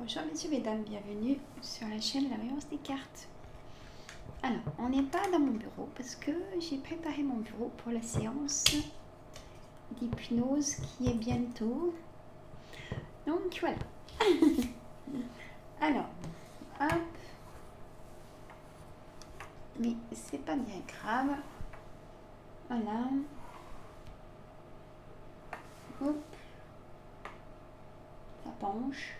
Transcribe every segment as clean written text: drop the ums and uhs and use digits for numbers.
Bonjour messieurs, mesdames, bienvenue sur la chaîne La Voyance des cartes. Alors, on n'est pas dans mon bureau parce que j'ai préparé mon bureau pour la séance d'hypnose qui est bientôt. Donc voilà. Alors, hop. Mais c'est pas bien grave. Voilà. Hop. Ça penche.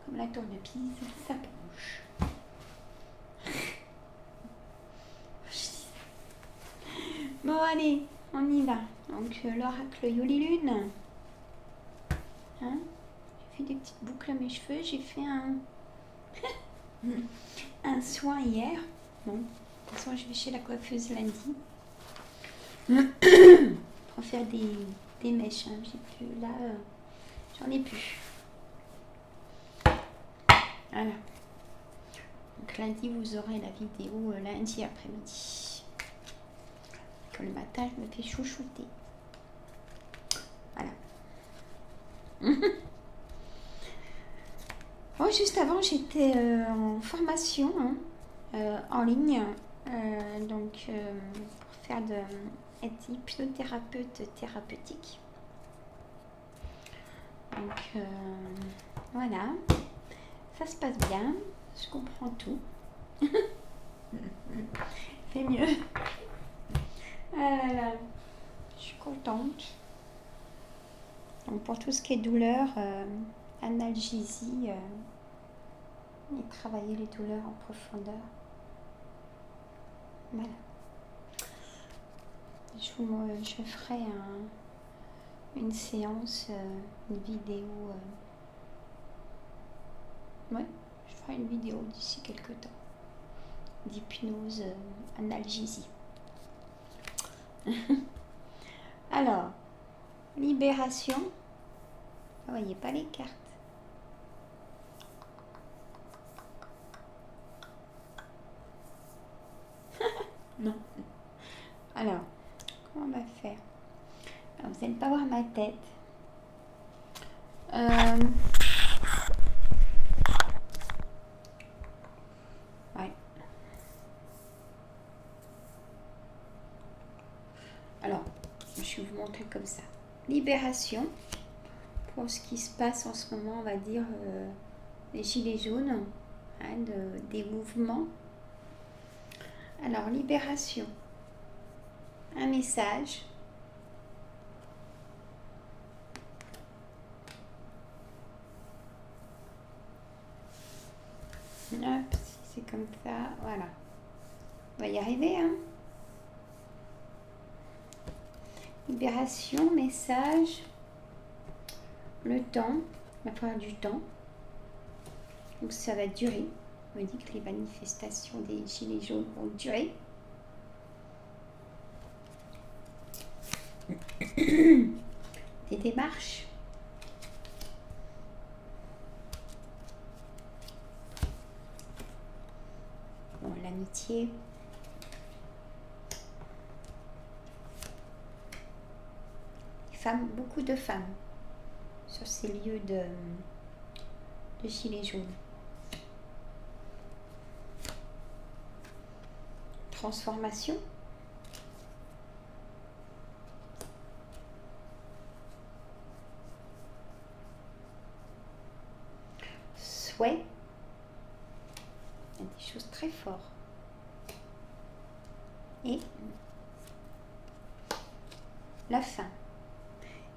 Comme la tour de Pise, ça penche. Bon allez, on y va. Donc l'oracle Yoli-Lune. Hein, j'ai fait des petites boucles à mes cheveux. J'ai fait un soin hier. Bon, de toute façon je vais chez la coiffeuse lundi. Pour faire des mèches. Hein. J'ai plus là, j'en ai plus. Voilà. Donc lundi vous aurez la vidéo lundi après-midi. Que le matin je me fais chouchouter. Voilà. Bon, juste avant j'étais en formation en ligne. Donc pour faire être hypnothérapeute thérapeutique. Donc voilà, ça se passe bien, je comprends tout. C'est mieux. Ah là là, je suis contente. Donc pour tout ce qui est douleur, analgésie, et travailler les douleurs en profondeur. Voilà. Je ferai une séance, une vidéo. Ouais, je ferai une vidéo d'ici quelques temps. D'hypnose, analgésie. Alors, libération. Vous voyez pas les cartes. Non. Alors, comment on va faire? Alors, vous n'allez pas voir ma tête. Ouais. Alors, je vais vous montrer comme ça. Libération. Pour ce qui se passe en ce moment, on va dire les gilets jaunes, hein, des mouvements. Alors, libération. Un message. Hop, c'est comme ça, voilà. On va y arriver, hein. Libération, message, le temps, la fin du temps. Donc ça va durer. On me dit que les manifestations des gilets jaunes vont durer. Des démarches. Bon, l'amitié. Femmes, beaucoup de femmes sur ces lieux de gilets jaunes. Transformation. Souhait. Il y a des choses très fortes. Et la fin.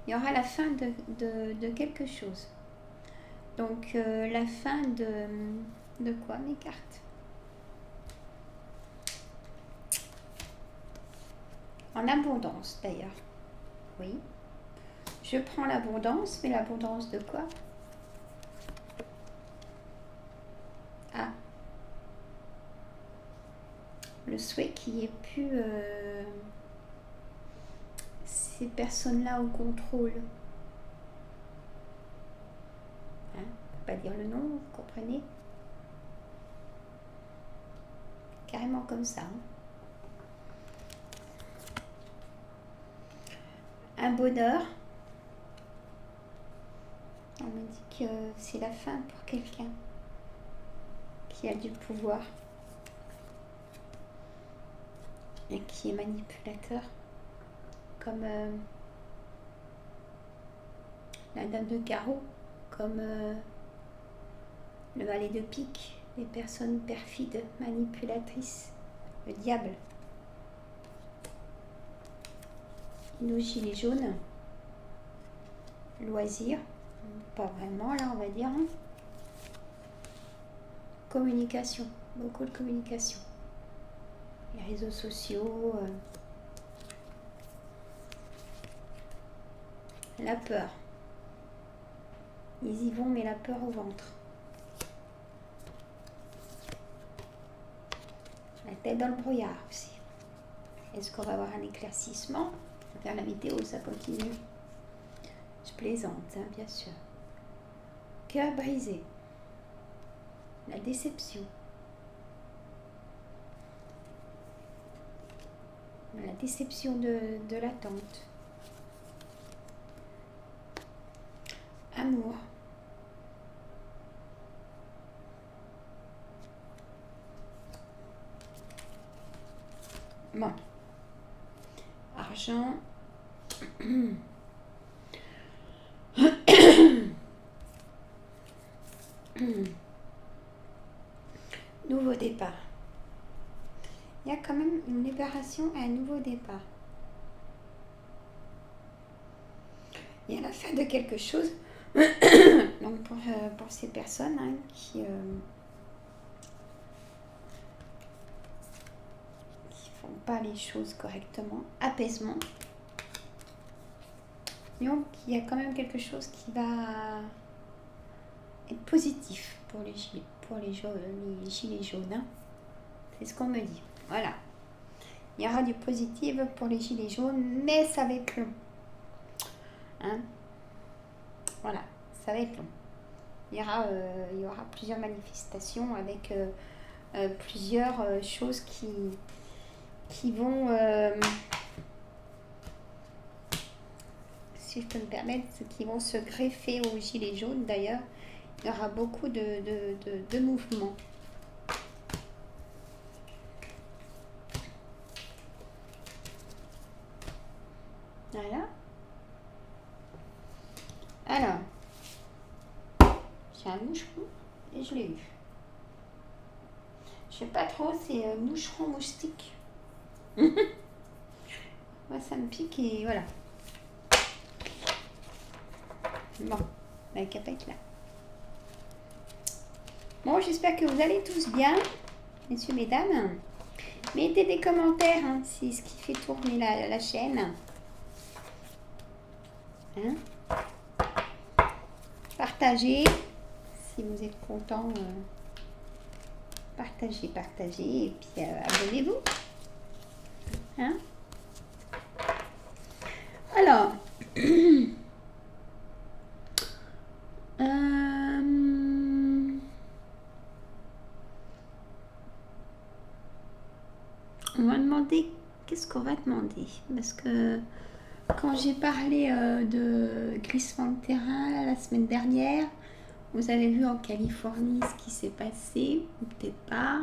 Il y aura la fin de quelque chose. Donc la fin de quoi, mes cartes? En abondance d'ailleurs. Oui. Je prends l'abondance, mais l'abondance de quoi? Ah. Le souhait qu'il n'y ait plus ces personnes-là au contrôle. Hein, on ne peut pas dire le nom, vous comprenez? Carrément comme ça. Hein. Un bonheur. On me dit que c'est la fin pour quelqu'un qui a du pouvoir et qui est manipulateur, comme la dame de carreau, comme le valet de pique, les personnes perfides, manipulatrices, le diable. Nos gilets jaunes, loisirs, pas vraiment là on va dire, communication, beaucoup de communication, les réseaux sociaux, la peur, ils y vont mais la peur au ventre, la tête dans le brouillard aussi. Est-ce qu'on va avoir un éclaircissement vers la météo? Ça continue. Je plaisante, hein, bien sûr. Cœur brisé. La déception. La déception de l'attente. Amour. Bon. Argent. Nouveau départ. Il y a quand même une libération et un nouveau départ. Il y a la fin de quelque chose. Donc pour ces personnes hein, qui font pas les choses correctement, apaisement. Donc il y a quand même quelque chose qui va être positif pour les gilets jaunes. Hein. C'est ce qu'on me dit. Voilà. Il y aura du positif pour les gilets jaunes, mais ça va être long. Hein. Voilà, ça va être long. Il y aura plusieurs manifestations avec plusieurs choses qui vont, si je peux me permettre, qui vont se greffer aux gilets jaunes. D'ailleurs, il y aura beaucoup de mouvements. Voilà. Alors, j'ai un moucheron et je l'ai eu. Je sais pas trop, c'est moucheron moustique. Moi, ça me pique et voilà. Bon, la capette là. Bon, j'espère que vous allez tous bien, messieurs, mesdames. Mettez des commentaires, hein, c'est ce qui fait tourner la chaîne. Hein? Partagez, si vous êtes content. Partagez, et puis abonnez-vous. Hein? Alors, on va demander, qu'est-ce qu'on va demander? Parce que quand j'ai parlé de glissement de terrain la semaine dernière, vous avez vu en Californie ce qui s'est passé, ou peut-être pas.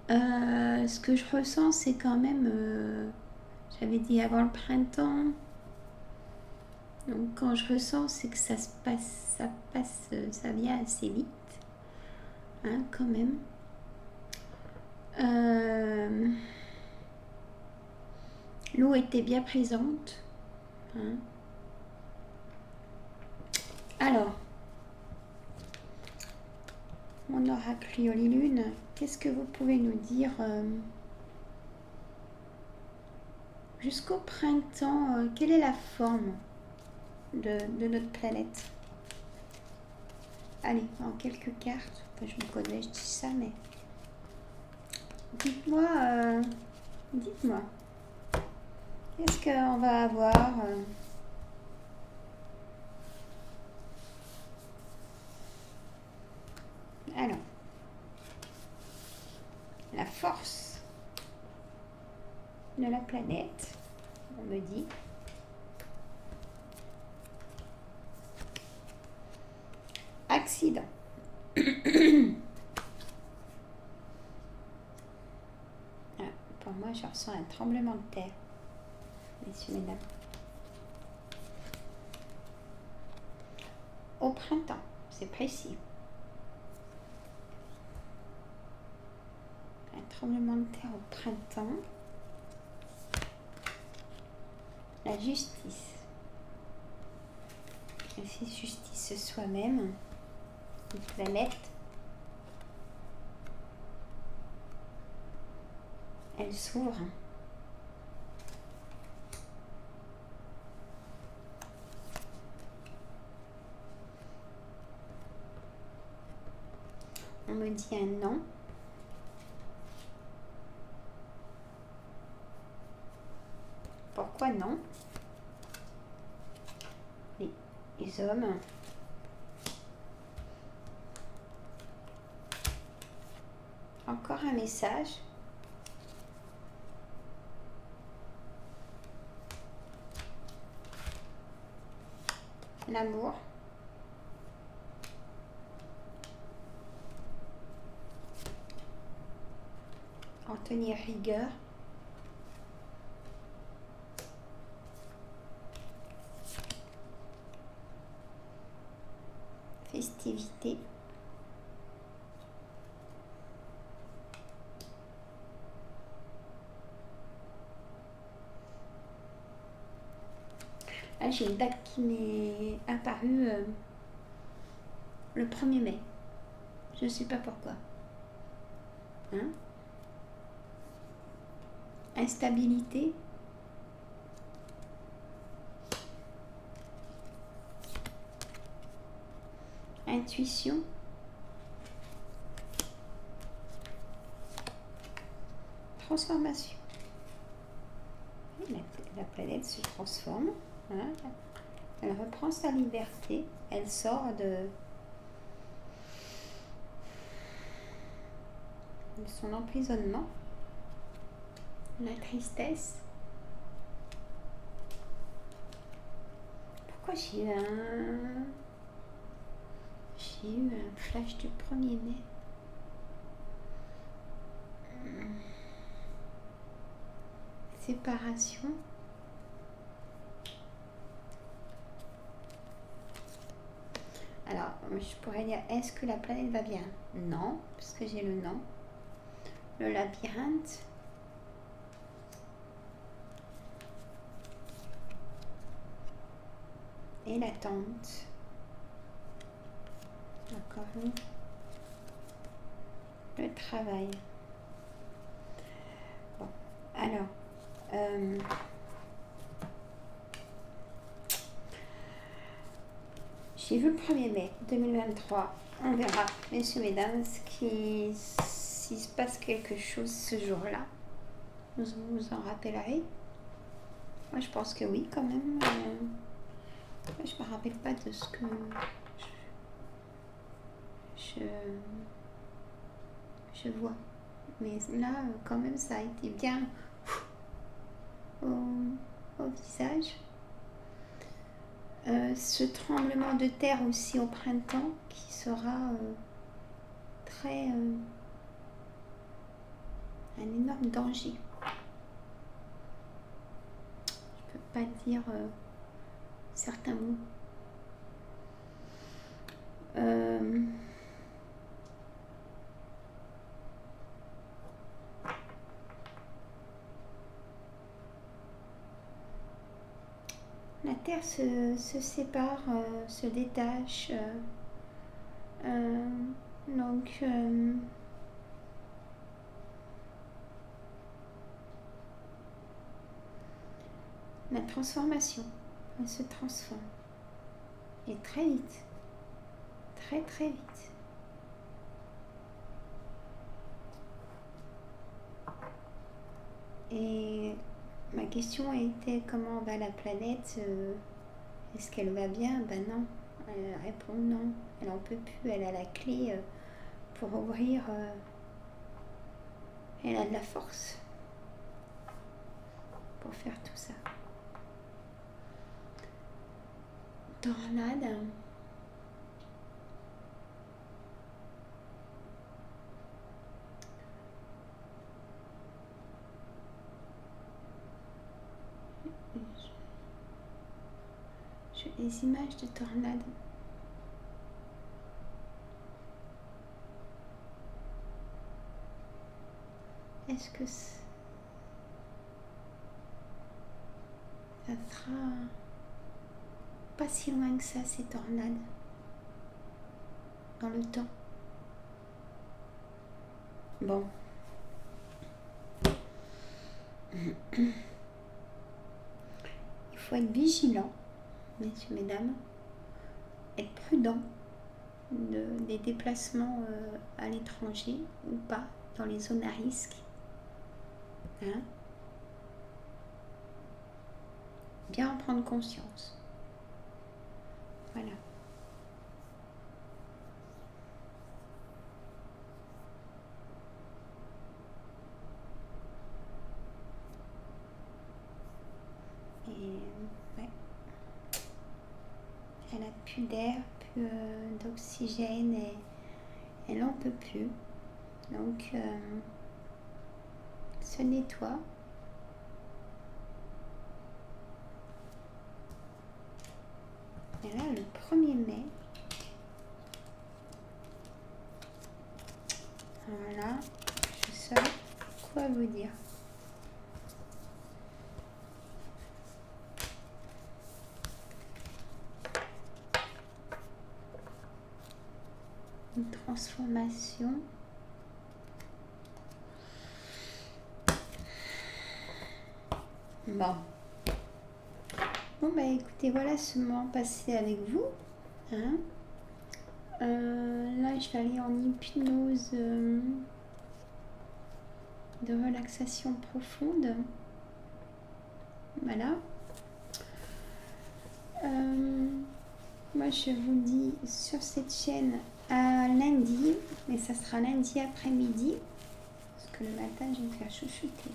Ce que je ressens, c'est quand même, j'avais dit avant le printemps, donc quand je ressens, c'est que ça vient assez vite, hein, quand même. L'eau était bien présente. Hein. Alors, mon oracle Yoli-Lune, qu'est-ce que vous pouvez nous dire jusqu'au printemps, quelle est la forme de notre planète? Allez, en quelques cartes, je me connais, je dis ça, mais dites-moi, qu'est-ce qu'on va avoir Alors, la force de la planète, on me dit. accident. Ah, pour moi, je ressens un tremblement de terre, messieurs, mesdames. Au printemps, c'est précis. Un tremblement de terre au printemps. La justice. Elle fait justice soi-même. Une planète. Elle s'ouvre. On me dit un non. Pourquoi non? Les hommes. Encore un message. L'amour. En tenir rigueur. Festivité. Là, j'ai une date qui m'est apparue le 1er mai. Je ne sais pas pourquoi. Hein? Instabilité. Intuition. Transformation. La planète se transforme. Hein? Elle reprend sa liberté. Elle sort de son emprisonnement. La tristesse. Pourquoi j'ai eu un flash du 1er mai? Séparation. Alors, je pourrais dire, est-ce que la planète va bien? Non, parce que j'ai le non. Le labyrinthe. Et l'attente. Encore une. Le travail. Bon, alors. J'ai vu le 1er mai 2023. On verra, messieurs, mesdames, s'il se passe quelque chose ce jour-là. Vous vous en rappellerez? Moi, je pense que oui, quand même. Je ne me rappelle pas de ce que je vois. Mais là, quand même, ça a été bien au visage. Ce tremblement de terre aussi au printemps qui sera très un énorme danger. Je peux pas dire certains mots. La terre se sépare, se détache. Donc la transformation, elle se transforme. Et très vite. Très très vite. Et ma question était comment va la planète? Est-ce qu'elle va bien? Ben non. Elle répond non. Elle n'en peut plus. Elle a la clé pour ouvrir. Elle a de la force pour faire tout ça. Tornade. des images de tornades. Est-ce que ça sera pas si loin que ça, ces tornades, dans le temps? Bon. Il faut être vigilant, messieurs, mesdames, être prudent des déplacements à l'étranger ou pas, dans les zones à risque. Hein? Bien en prendre conscience. Voilà. Et ouais. Elle a plus d'air, plus d'oxygène et elle n'en peut plus. Donc, se nettoie. Et là, le 1er mai, voilà, je sais quoi vous dire. Une transformation. Bon. Bon, bah écoutez, voilà ce moment passé avec vous. Hein. Là, je vais aller en hypnose de relaxation profonde. Voilà. Moi, je vous dis sur cette chaîne à lundi, mais ça sera lundi après-midi, parce que le matin, je vais me faire chouchouter.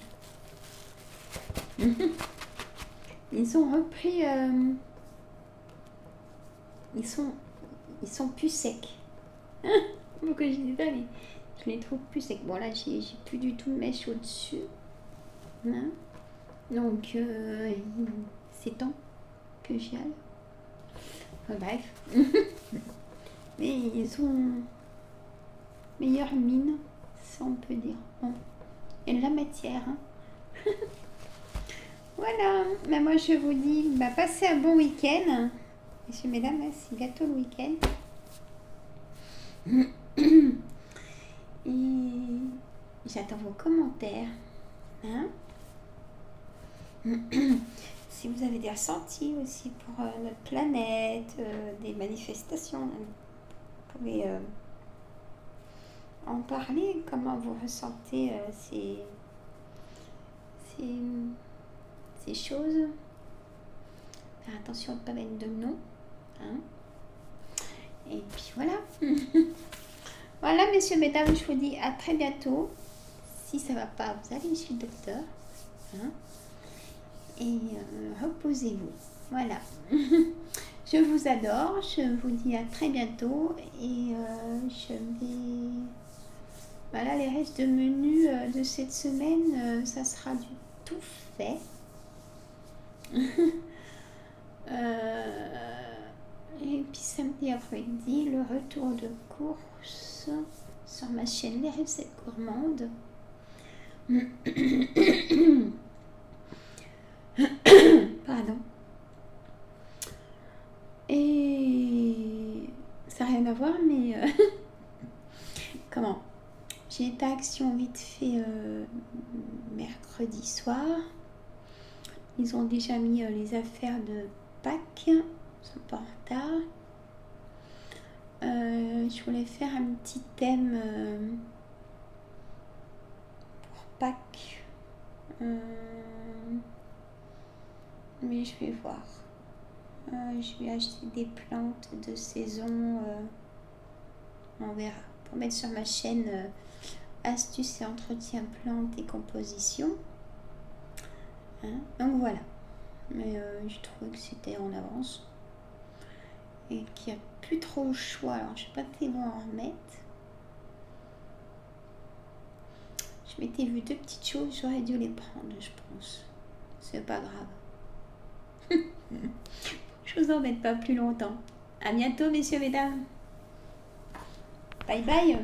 Ils ont repris... ils sont plus secs. Pourquoi je dis ça, mais je les trouve plus secs. Bon, là, j'ai plus du tout de mèche au-dessus. Hein. Donc, c'est temps que j'y aille. Enfin, bref. Mais ils ont meilleure mine, ça on peut dire. Bon. Et de la matière. Hein. Voilà. Mais moi, je vous dis, bah, passez un bon week-end. Messieurs, mesdames, c'est bientôt le week-end. Et j'attends vos commentaires. Hein. Si vous avez des ressentis aussi pour notre planète, des manifestations, vous pouvez en parler. Comment vous ressentez ces choses. Faire attention de ne pas mettre de nom. Hein. Et puis voilà. Voilà, messieurs, mesdames, je vous dis à très bientôt. Si ça ne va pas, vous allez chez le docteur. Hein. Et reposez-vous. Voilà. Je vous adore. Je vous dis à très bientôt. Et je vais... Voilà, les restes de menu de cette semaine, ça sera du tout fait. Et puis samedi après-midi, le retour de course sur ma chaîne Les Recettes Gourmandes. Pardon. Et ça n'a rien à voir, mais comment? J'ai été à Action vite fait mercredi soir. Ils ont déjà mis les affaires de Pâques. Ils sont pas en retard. Je voulais faire un petit thème pour Pâques. Mais je vais voir. Je vais acheter des plantes de saison. On verra. Pour mettre sur ma chaîne astuces et entretien plantes et composition. Hein. Donc voilà. Mais je trouvais que c'était en avance. Et qu'il n'y a plus trop le choix. Alors je ne sais pas tellement en remettre. Je m'étais vu 2 petites choses. J'aurais dû les prendre, je pense. C'est pas grave. Je Je vous embête pas plus longtemps. À bientôt, messieurs, mesdames. Bye bye.